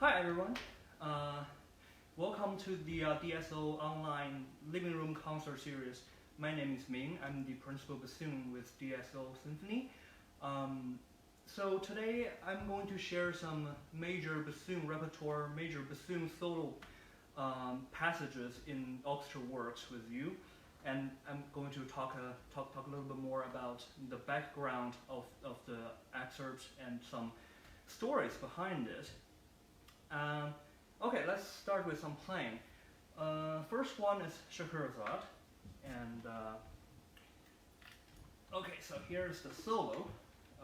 Hi everyone. Welcome to the DSO online living room concert series. My name is Ming. I'm the principal bassoon with DSO Symphony. So today I'm going to share some major bassoon repertoire, major bassoon solo passages in orchestral works with you, and I'm going to talk a little bit more about the background of the excerpts and some stories behind it. Okay, let's start with some playing. First one is Scheherazade, and okay, so here's the solo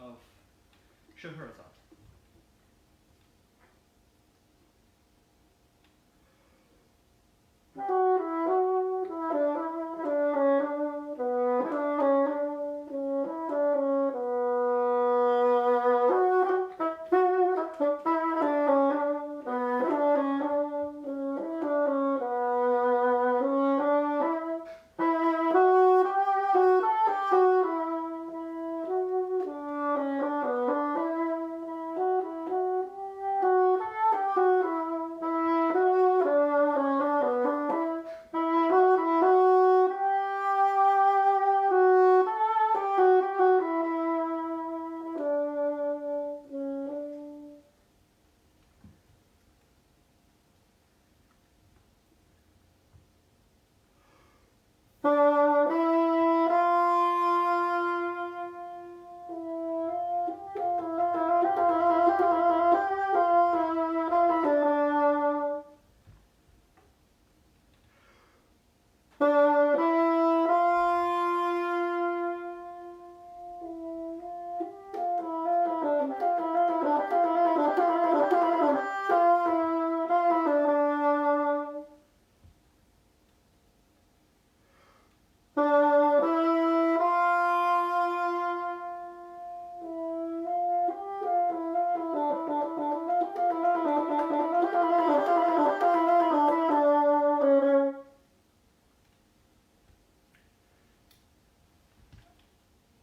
of Scheherazade.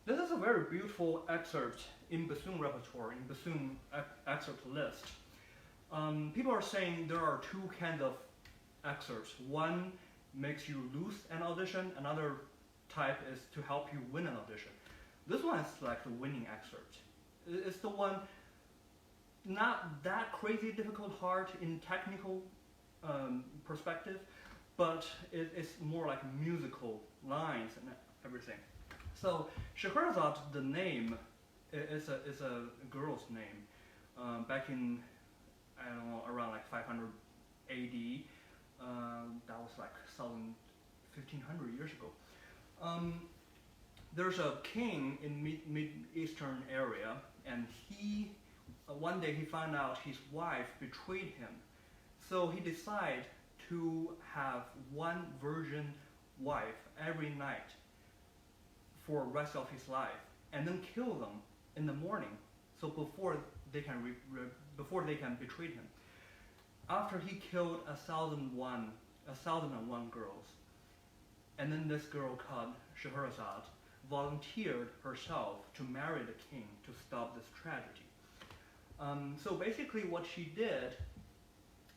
This is a very beautiful excerpt in bassoon repertoire, in bassoon excerpt list. People are saying there are two kinds of excerpts. One makes you lose an audition, another type is to help you win an audition. This one is like the winning excerpt. It's the one not that crazy difficult hard in technical perspective, but it's more like musical lines and everything. So Scheherazade, the name, is a girl's name. Back in, I don't know, around like 500 AD, that was like 1,500 years ago. There's a king in mid-eastern area, and one day he found out his wife betrayed him. So he decided to have one virgin wife every night for the rest of his life, and then kill them in the morning, so before they can betray him. After he killed 1,001 girls, and then this girl called Scheherazade volunteered herself to marry the king to stop this tragedy. So basically what she did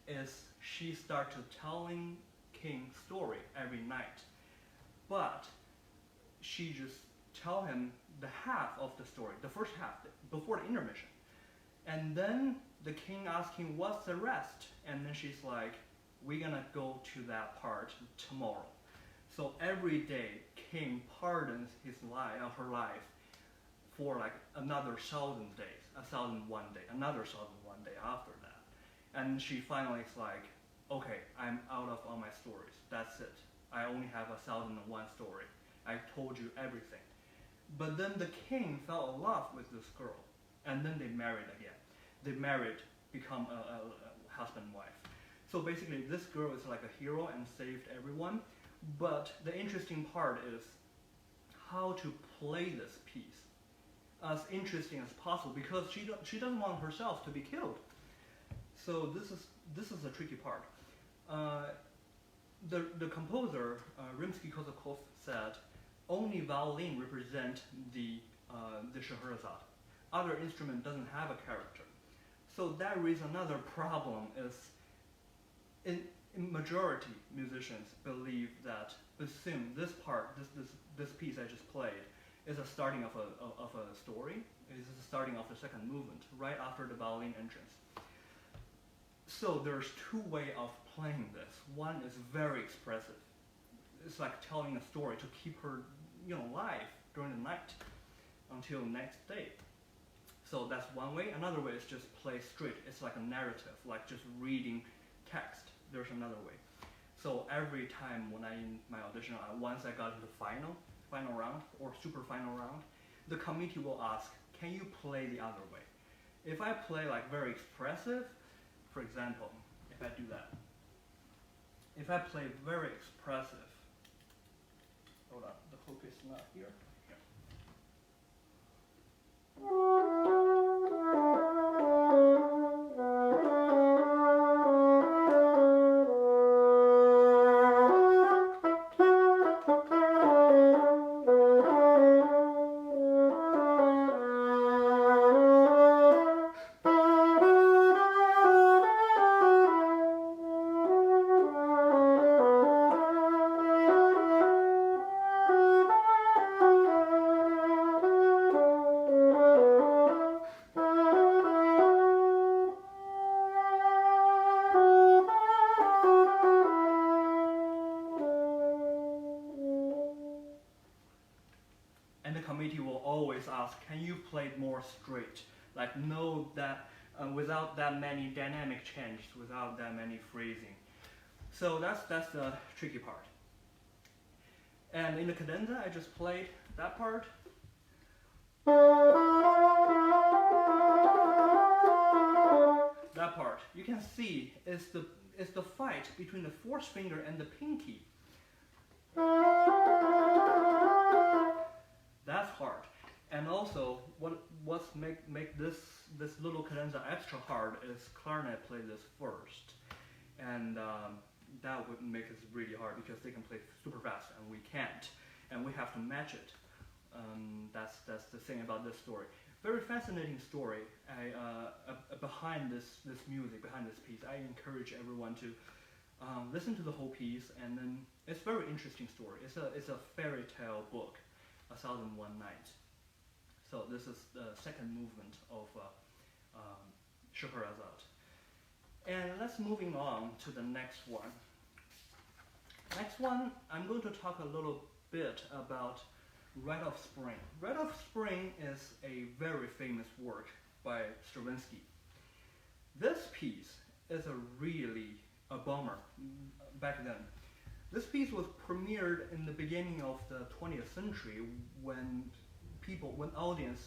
is she started telling king story every night, but she just tell him the half of the story, the first half, before the intermission. And then the king asked him, what's the rest? And then she's like, we're gonna go to that part tomorrow. So every day, king pardons her life for like another 1,000 days, 1,001 day, another 1,001 day after that. And she finally is like, okay, I'm out of all my stories, that's it. I only have 1,001 story. I told you everything. But then the king fell in love with this girl, and then they married again. They married, become a husband and wife. So basically this girl is like a hero and saved everyone, but the interesting part is how to play this piece as interesting as possible, because she doesn't want herself to be killed. So this is the tricky part. The composer, Rimski-Korsakov, said only violin represent the Scheherazade. Other instrument doesn't have a character. So that raises another problem is in majority musicians believe that bassoon, this part, this piece I just played, is a starting of a story. Is the starting of the second movement, right after the violin entrance. So there's two ways of playing this. One is very expressive. It's like telling a story to keep her, alive during the night until next day. So that's one way. Another way is just play straight. It's like a narrative, like just reading text. There's another way. So every time when in my audition, once I got to the final round or super final round, the committee will ask, can you play the other way? If I play like very expressive, for example, if I do that, if I play very expressive, hold on, the hook is not here. Can you play it more straight? Like know that without that many dynamic changes, without that many phrasing. So that's the tricky part. And in the cadenza, I just played that part. That part, you can see is the fight between the fourth finger and the pinky. That's hard. And also, what's make this little cadenza extra hard is clarinet play this first, and that would make it really hard because they can play super fast and we can't, and we have to match it. That's the thing about this story. Very fascinating story. Behind this music, behind this piece, I encourage everyone to listen to the whole piece, and then it's a very interesting story. It's a fairy tale book, 1001 Nights. So this is the second movement of Scheherazade. And let's moving on to the next one. Next one, I'm going to talk a little bit about Rite of Spring. Rite of Spring is a very famous work by Stravinsky. This piece is really a bummer back then. This piece was premiered in the beginning of the 20th century when audience,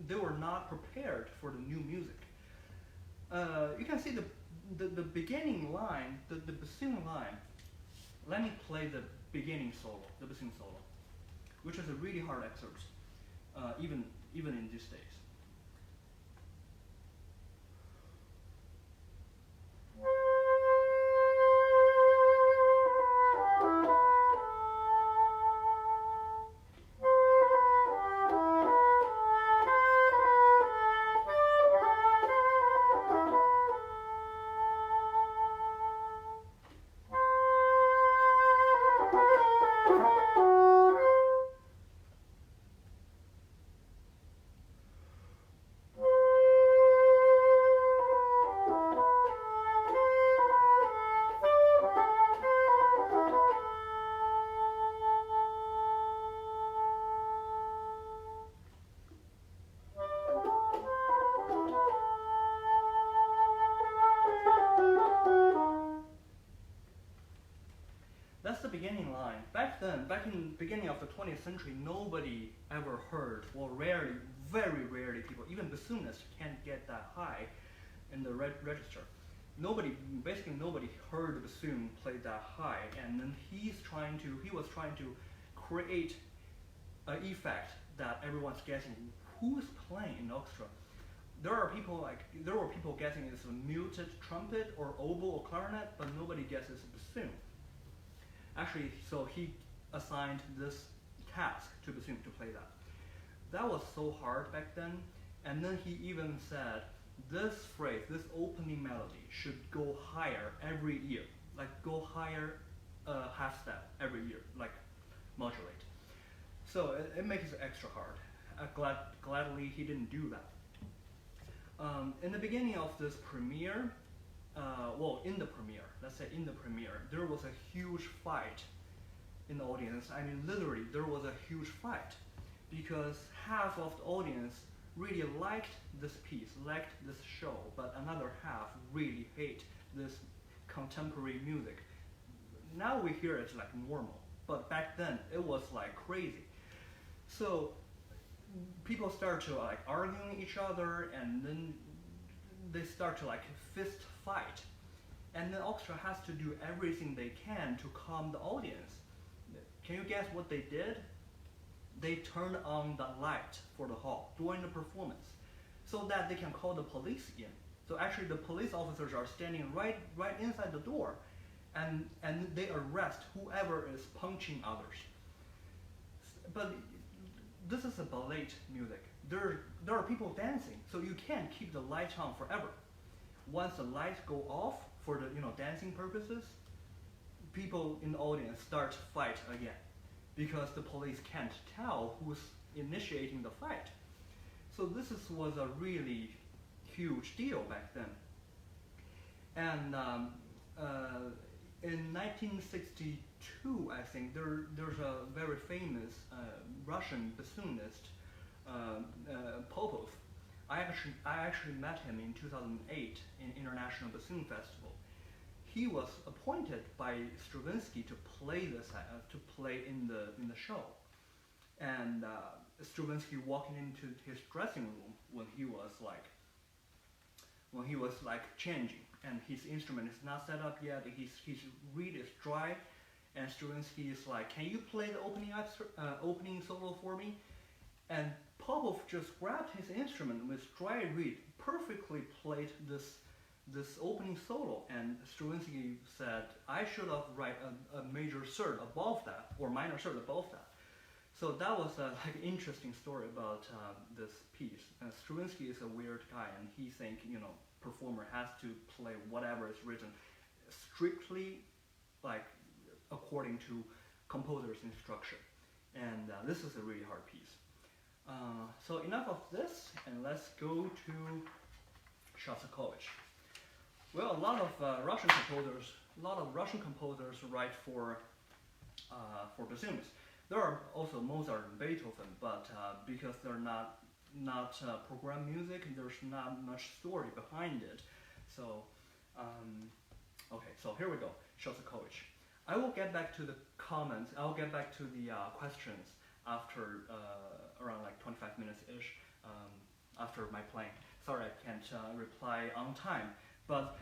they were not prepared for the new music. You can see the beginning line, the bassoon line. Let me play the beginning solo, the bassoon solo, which is a really hard excerpt, even in these days. That's the beginning line. Back then, back in the beginning of the 20th century, nobody ever heard, or rarely, very rarely people, even bassoonists can't get that high in the register. Basically nobody heard the bassoon play that high, and then he was trying to create an effect that everyone's guessing who's playing in the orchestra. There were people guessing it's a muted trumpet or oboe or clarinet, but nobody guesses bassoon. Actually, so he assigned this task to bassoon to play that. That was so hard back then, and then he even said this phrase, this opening melody should go higher every year, like go higher half step every year, like modulate. So it makes it extra hard. Gladly he didn't do that. In the beginning of this premiere, in the premiere, let's say in the premiere, there was a huge fight in the audience. I mean, literally, there was a huge fight because half of the audience really liked this piece, liked this show, but another half really hate this contemporary music. Now we hear it like normal, but back then it was like crazy. So people start to like arguing each other, and then they start to like fist fight, and the orchestra has to do everything they can to calm the audience. Can you guess what they did? They turned on the light for the hall during the performance so that they can call the police in. So actually the police officers are standing right inside the door, and they arrest whoever is punching others. But this is a ballet music. There are people dancing, so you can't keep the light on forever. Once the lights go off for the dancing purposes, people in the audience start to fight again because the police can't tell who's initiating the fight. So was a really huge deal back then. And in 1962, I think there's a very famous Russian bassoonist, Popov. I actually met him in 2008 in International Bassoon Festival. He was appointed by Stravinsky to play in the show, and Stravinsky walking into his dressing room when he was changing, and his instrument is not set up yet. His reed is dry, and Stravinsky is like, "Can you play the opening solo for me?" And Popov just grabbed his instrument with dry reed, perfectly played this opening solo, and Stravinsky said, "I should have write a major third above that, or minor third above that." So that was an interesting story about this piece. Stravinsky is a weird guy, and he thinks performer has to play whatever is written strictly according to composer's instruction, and this is a really hard piece. So enough of this, and let's go to Shostakovich. Well, a lot of Russian composers write for bassoons. There are also Mozart and Beethoven, but because they're not program music, there's not much story behind it. So, okay, so here we go, Shostakovich. I will get back to the comments. I'll get back to the questions after around 25 minutes-ish after my playing. Sorry, I can't reply on time, but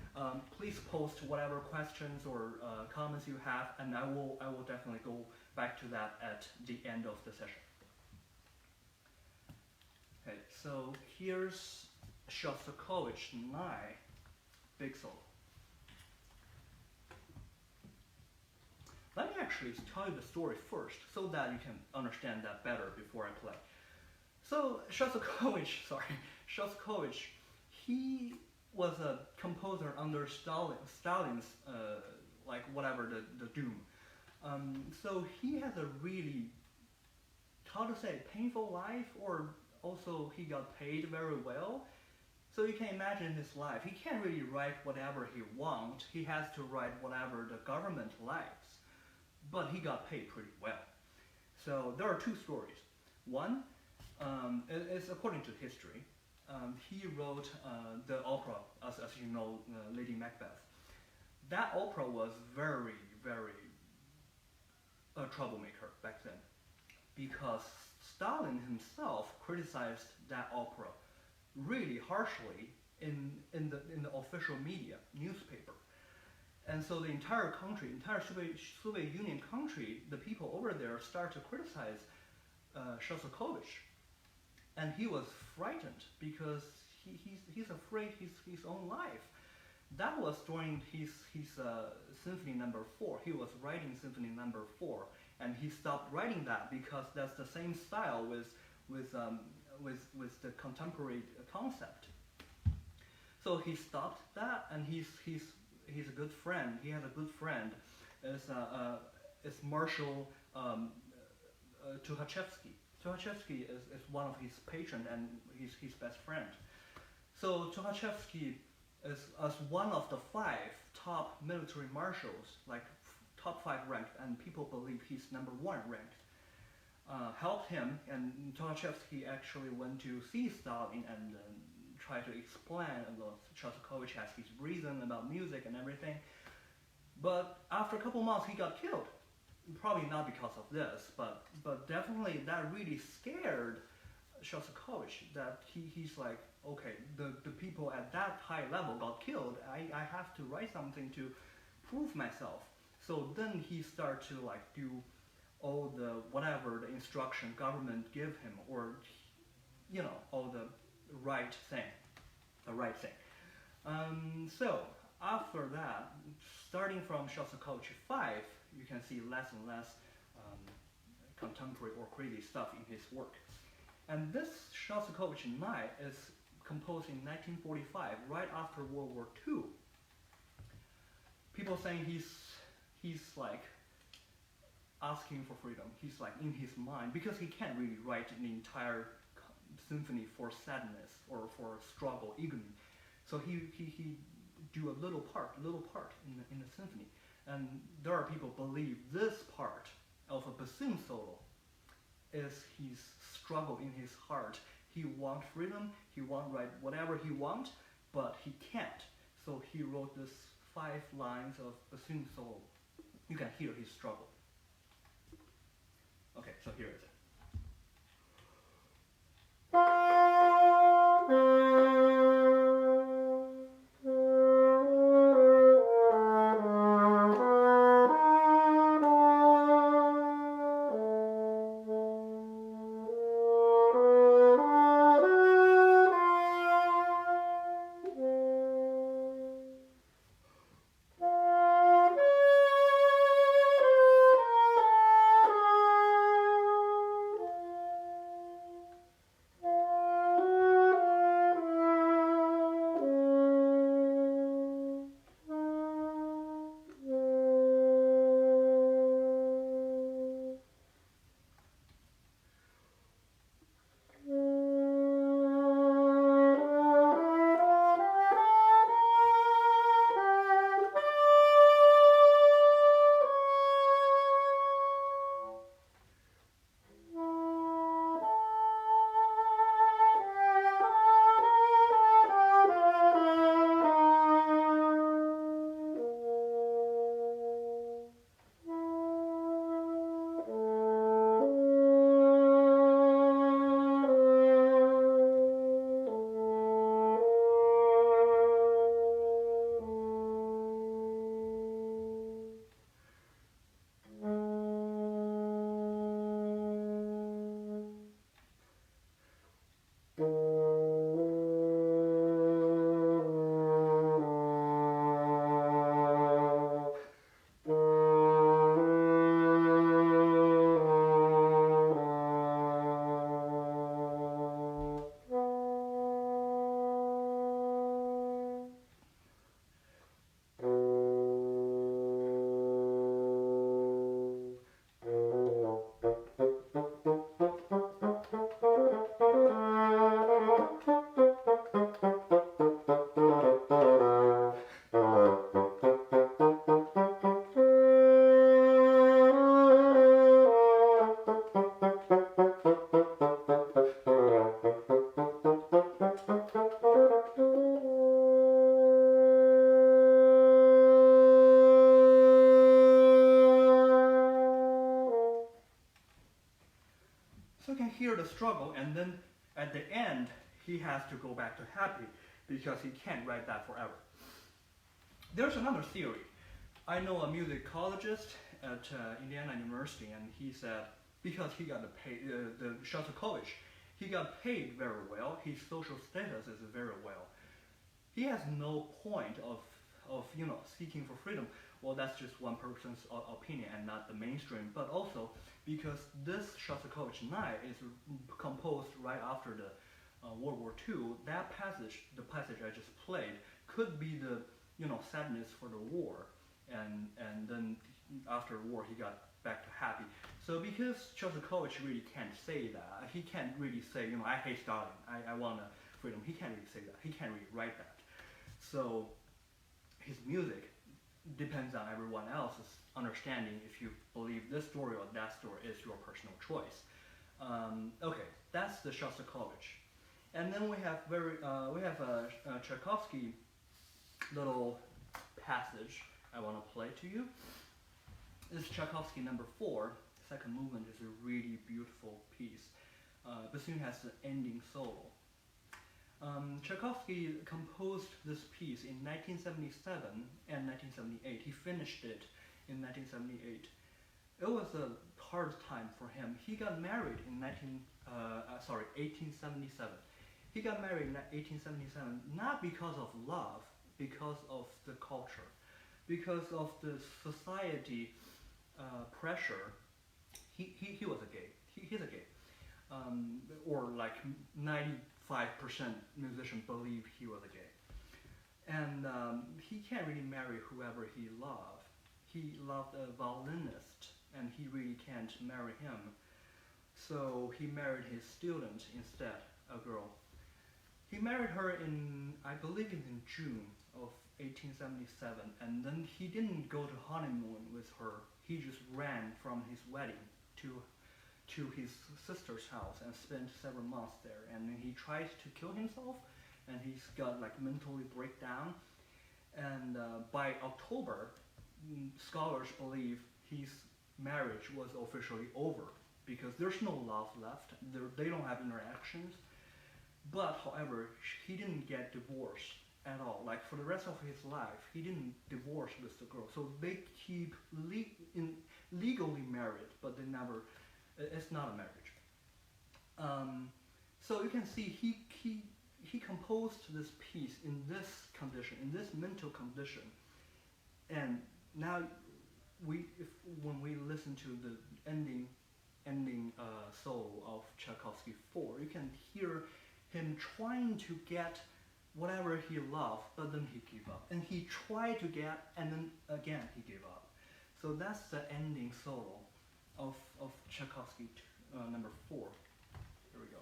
please post whatever questions or comments you have, and I will definitely go back to that at the end of the session. Okay, so here's Shostakovich 9, big solo. Let me actually tell you the story first, so that you can understand that better before I play. So Shostakovich, he was a composer under Stalin's the doom. So he has a really, painful life, or also he got paid very well. So you can imagine his life. He can't really write whatever he wants. He has to write whatever the government likes. But he got paid pretty well. So there are two stories. One is according to history. He wrote the opera, as you know, Lady Macbeth. That opera was very, very a troublemaker back then, because Stalin himself criticized that opera really harshly in the official media, newspaper. And so the entire Soviet Union country, the people over there start to criticize Shostakovich. And he was frightened because he's afraid his own life. That was during his Symphony Number 4. He was writing Symphony Number 4, and he stopped writing that because that's the same style with the contemporary concept. So he stopped that, and he's a good friend. He has a good friend. It's Marshal Tukhachevsky. Tukhachevsky is one of his patrons and his best friend. So Tukhachevsky is as one of the 5 top military marshals, like top 5 ranked, and people believe he's number 1 ranked. Helped him, and Tukhachevsky actually went to see Stalin and tried to explain about Shostakovich has his reason about music and everything. But after a couple months, he got killed. Probably not because of this, but definitely that really scared Shostakovich, that he's like, okay, the people at that high level got killed. I have to write something to prove myself. So then he started to like do all the whatever the instruction government give him, or all the right thing. So after that, starting from Shostakovich 5, you can see less and less contemporary or crazy stuff in his work. And this Shostakovich 9 is composed in 1945, right after World War II. People saying he's like asking for freedom. He's like in his mind, because he can't really write an entire symphony for sadness or for struggle, agony. So he do a little part in the symphony. And there are people believe this part of a bassoon solo is his struggle in his heart. He wants freedom, he wants write whatever he wants, but he can't. So he wrote this 5 lines of bassoon solo. You can hear his struggle. Okay, so here it is. So you can hear the struggle, and then at the end, he has to go back to happy because he can't write that forever. There's another theory. I know a musicologist at Indiana University, and he said because he got the Shostakovich, he got paid very well. His social status is very well. He has no point of seeking for freedom. Well, that's just one person's opinion and not the mainstream. But also because this Shostakovich 9 is composed right after the World War II, that passage, the passage I just played, could be the sadness for the war, and then after the war he got back to happy. So because Shostakovich really can't say that, he can't really say I hate Stalin, I want freedom. He can't really say that. He can't really write that. So his music depends on everyone else's understanding. If you believe this story or that story, is your personal choice. Okay, that's the Shostakovich. And then we have a Tchaikovsky little passage I want to play to you. This is Tchaikovsky number 4. Second movement is a really beautiful piece. Bassoon has the ending solo. Tchaikovsky composed this piece in 1977 and 1978. He finished it in 1978. It was a hard time for him. He got married in 1877. He got married in 1877 not because of love, because of the culture, because of the society pressure. He was a gay. He's a gay, or like 95% musicians believe he was a gay, and he can't really marry whoever he loved. He loved a violinist, and he really can't marry him. So he married his student instead, a girl. He married her in, I believe it's in June of 1877, and then he didn't go to honeymoon with her. He just ran from his wedding to his sister's house and spent several months there. And then he tried to kill himself, and he's got like mentally breakdown. And by October, scholars believe his marriage was officially over because there's no love left. They don't have interactions. But however, he didn't get divorced at all. Like for the rest of his life, he didn't divorce with the girl. So they keep legally married, but they never. It's not a marriage. So you can see he composed this piece in this condition, in this mental condition, and now when we listen to the ending solo of Tchaikovsky 4, you can hear him trying to get whatever he loved, but then he gave up, and he tried to get, and then again he gave up. So that's the ending solo of Tchaikovsky number 4. Here we go.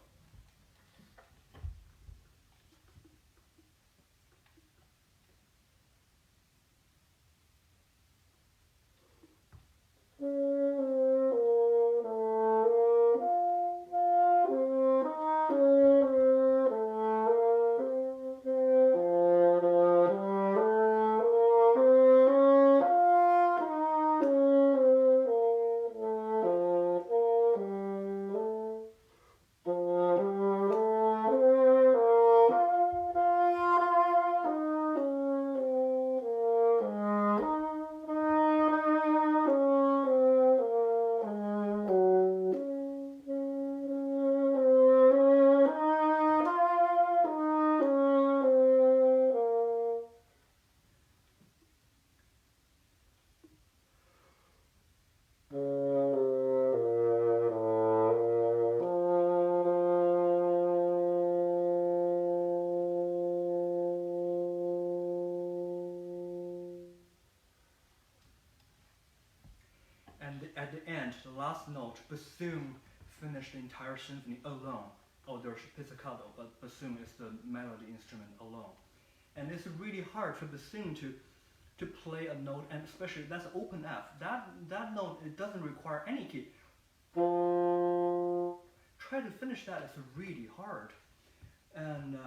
At the end, the last note, Bassoon finished the entire symphony alone. Oh, there's pizzicato, but Bassoon is the melody instrument alone. And it's really hard for Bassoon to play a note, and especially that's open F. That note, it doesn't require any key. Try to finish that is really hard. And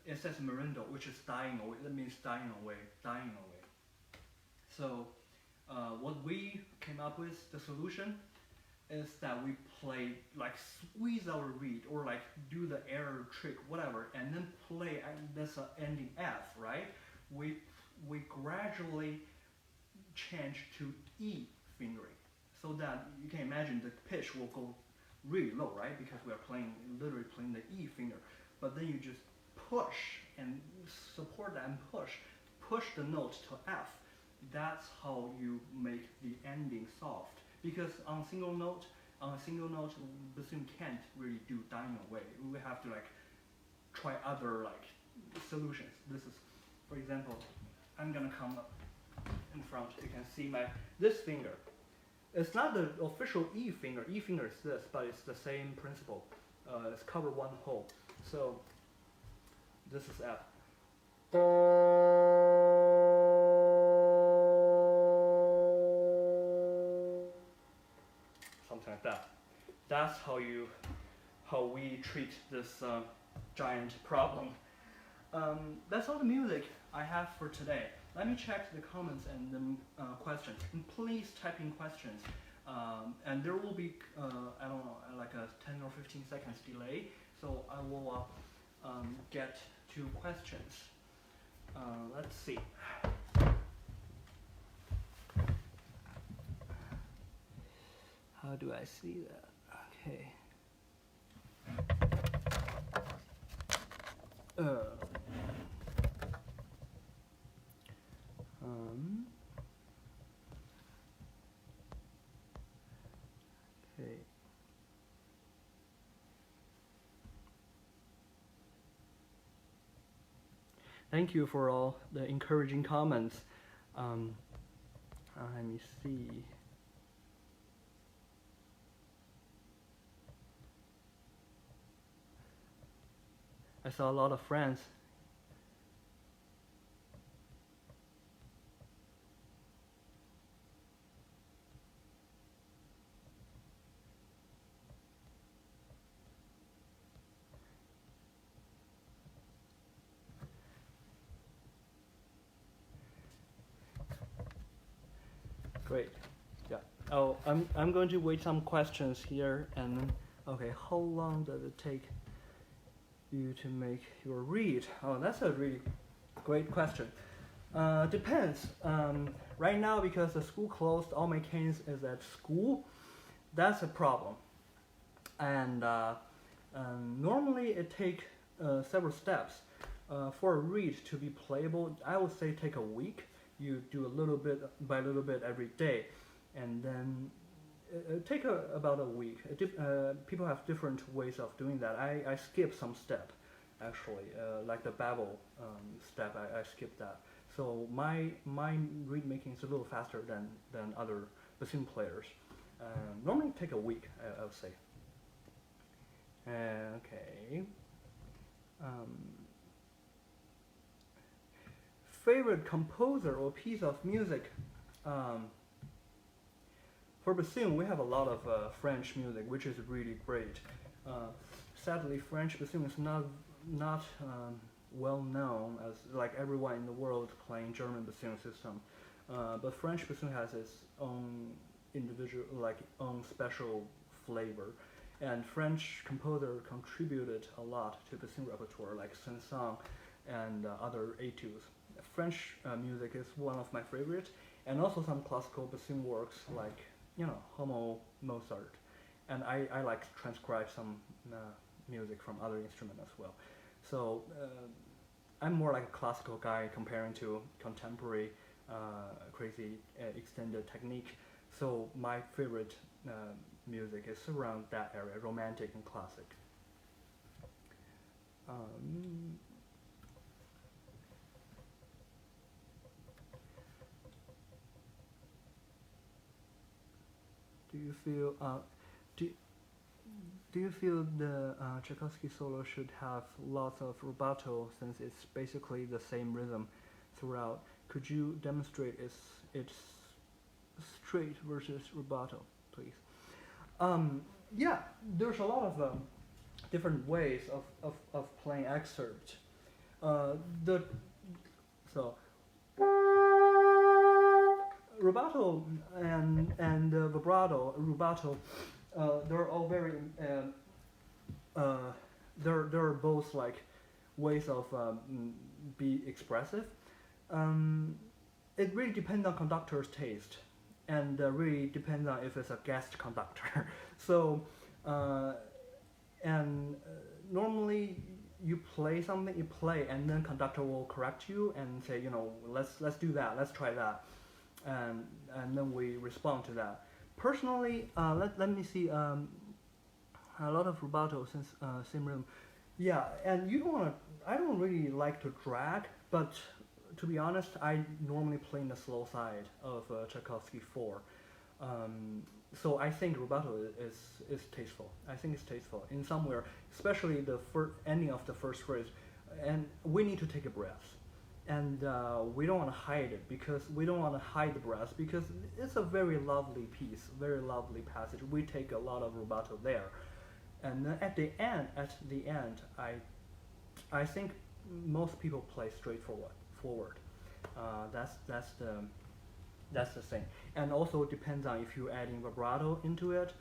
it says merindo, which is dying away. That means dying away. So what we came up with, the solution, is that we play, like squeeze our reed, or like do the air trick, whatever, and then play this ending F, right? We gradually change to E fingering, so that you can imagine the pitch will go really low, right? Because we are literally playing the E finger. But then you just push and support that and push the note to F. That's how you make the ending soft. Because on a single note, Bassoon can't really do dying away. We have to like try other like solutions. This is, for example, I'm gonna come up in front. You can see this finger. It's not the official E finger. E finger is this, but it's the same principle. It's cover one hole. So this is F. Something like that. That's how we treat this giant problem. That's all the music I have for today. Let me check the comments and the questions. And please type in questions. And there will be, I don't know, like a 10 or 15 seconds delay. So I will get to questions. Let's see. How do I see that? Okay. Okay. Thank you for all the encouraging comments. Let me see. I saw a lot of friends. Great. Yeah. Oh, I'm going to wait some questions here, and okay, how long does it take you to make your read? Oh, that's a really great question. Depends. Right now, because the school closed, all my kids is at school. That's a problem. And normally it takes several steps. For a read to be playable, I would say take a week. You do a little bit by little bit every day, and then it take about a week. People have different ways of doing that. I skip some step, actually, like the babble step. I skip that. So my read making is a little faster than other bassoon players. Normally take a week, I would say. Okay. Favorite composer or piece of music? For bassoon, we have a lot of French music, which is really great. Sadly, French bassoon is not well known as like everyone in the world playing German bassoon system. But French bassoon has its own individual, like own special flavor. And French composer contributed a lot to bassoon repertoire, like Saint-Saëns and other etudes. French music is one of my favorites, and also some classical bassoon works like, you know, Hummel, Mozart. And I like to transcribe some music from other instruments as well. So I'm more like a classical guy comparing to contemporary crazy extended technique. So my favorite music is around that area, romantic and classic. Do you feel the Tchaikovsky solo should have lots of rubato since it's basically the same rhythm throughout? Could you demonstrate its straight versus rubato, please? Yeah, there's a lot of different ways of playing excerpt. Rubato and vibrato, rubato, they're all very they're both like ways of be expressive. It really depends on conductor's taste, and really depends on if it's a guest conductor. So normally you play something, and then conductor will correct you and say, you know, let's do that, let's try that. And then we respond to that. Personally, let me see, a lot of rubato since same rhythm. Yeah, and you don't want to. I don't really like to drag, but to be honest, I normally play in the slow side of Tchaikovsky 4. Um, so I think rubato is tasteful. I think it's tasteful in somewhere, especially the ending of the first phrase, and we need to take a breath, and we don't want to hide it because we don't want to hide the breath because it's a very lovely piece, very lovely passage. We take a lot of rubato there, and then at the end, I think most people play straightforward. Forward. That's the thing. And also it depends on if you're adding vibrato into it.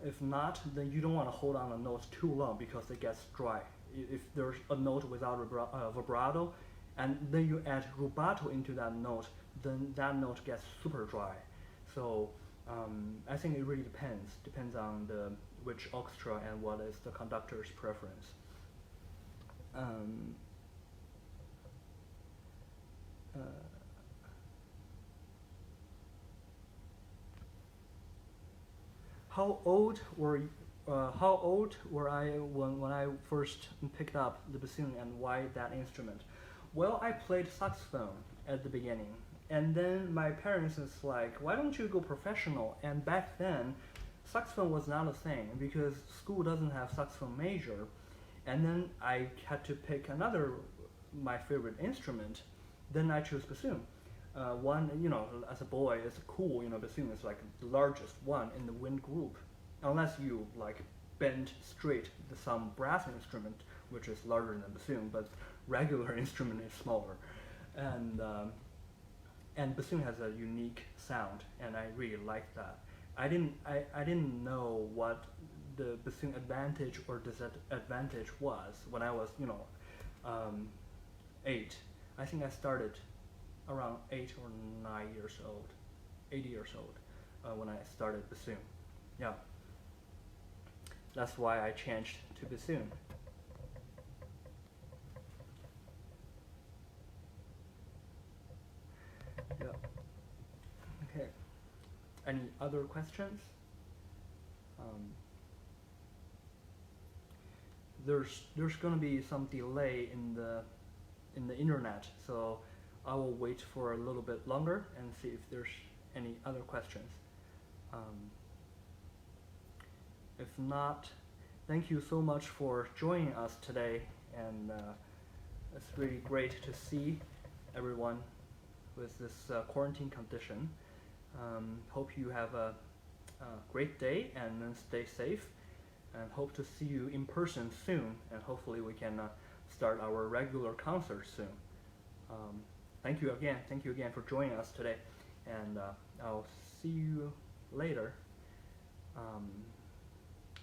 If not, then you don't want to hold on a note too long because it gets dry. If there's a note without vibrato, and then you add rubato into that note, then that note gets super dry. So I think it really depends on which orchestra and what is the conductor's preference. Um, uh, how old were I when I first picked up the bassoon, and why that instrument? Well, I played saxophone at the beginning, and then my parents is like, why don't you go professional? And back then, saxophone was not a thing because school doesn't have saxophone major, and then I had to pick my favorite instrument. Then I chose bassoon. One, as a boy, it's cool. Bassoon is like the largest one in the wind group, unless you like bend straight some brass instrument, which is larger than bassoon, but regular instrument is smaller, and bassoon has a unique sound, and I really like that. I didn't know what the bassoon advantage or disadvantage was when I was 8. I think I started around 8 or 9 years old, 8 years old, when I started bassoon. Yeah, that's why I changed to bassoon. Yeah. Okay. Any other questions? There's gonna be some delay in the internet, so I will wait for a little bit longer and see if there's any other questions. If not, thank you so much for joining us today, and it's really great to see everyone with this quarantine condition. Hope you have a great day and stay safe, and hope to see you in person soon, and hopefully we can start our regular concert soon. Thank you again for joining us today, and I'll see you later.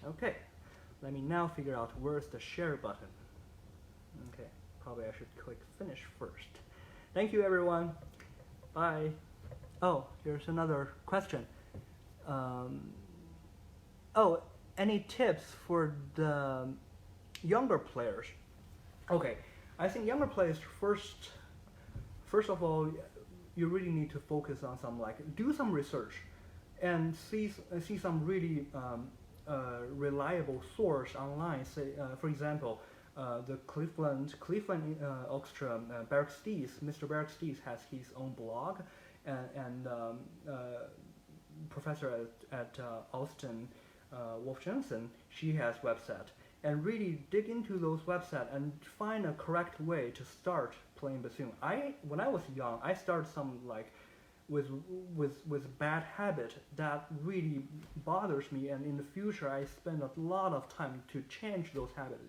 Okay, let me now figure out where's the share button. Okay, probably I should click finish first. Thank you everyone. Bye. Oh, here's another question. Any tips for the younger players? Okay, I think younger players first of all, you really need to focus on do some research, and see some really reliable source online. Say, for example, the Cleveland Orchestra, Mr. Barrick Stees has his own blog, and professor at Austin, Wolf Jensen, she has website, and really dig into those websites and find a correct way to start playing bassoon. When I was young, I started with bad habit that really bothers me, and in the future I spend a lot of time to change those habits.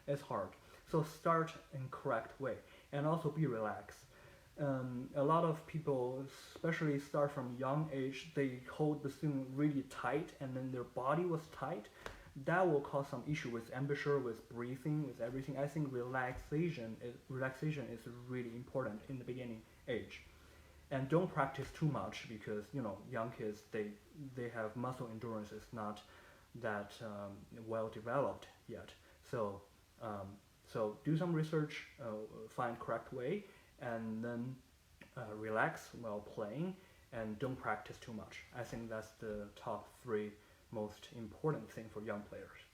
It's hard. So start in correct way, and also be relaxed. A lot of people, especially start from young age, they hold bassoon really tight, and then their body was tight. That will cause some issue with embouchure, with breathing, with everything. I think relaxation is really important in the beginning age. And don't practice too much because young kids, they have muscle endurance is not that well developed yet. So do some research, find correct way, and then relax while playing, and don't practice too much. I think that's the top 3 most important thing for young players.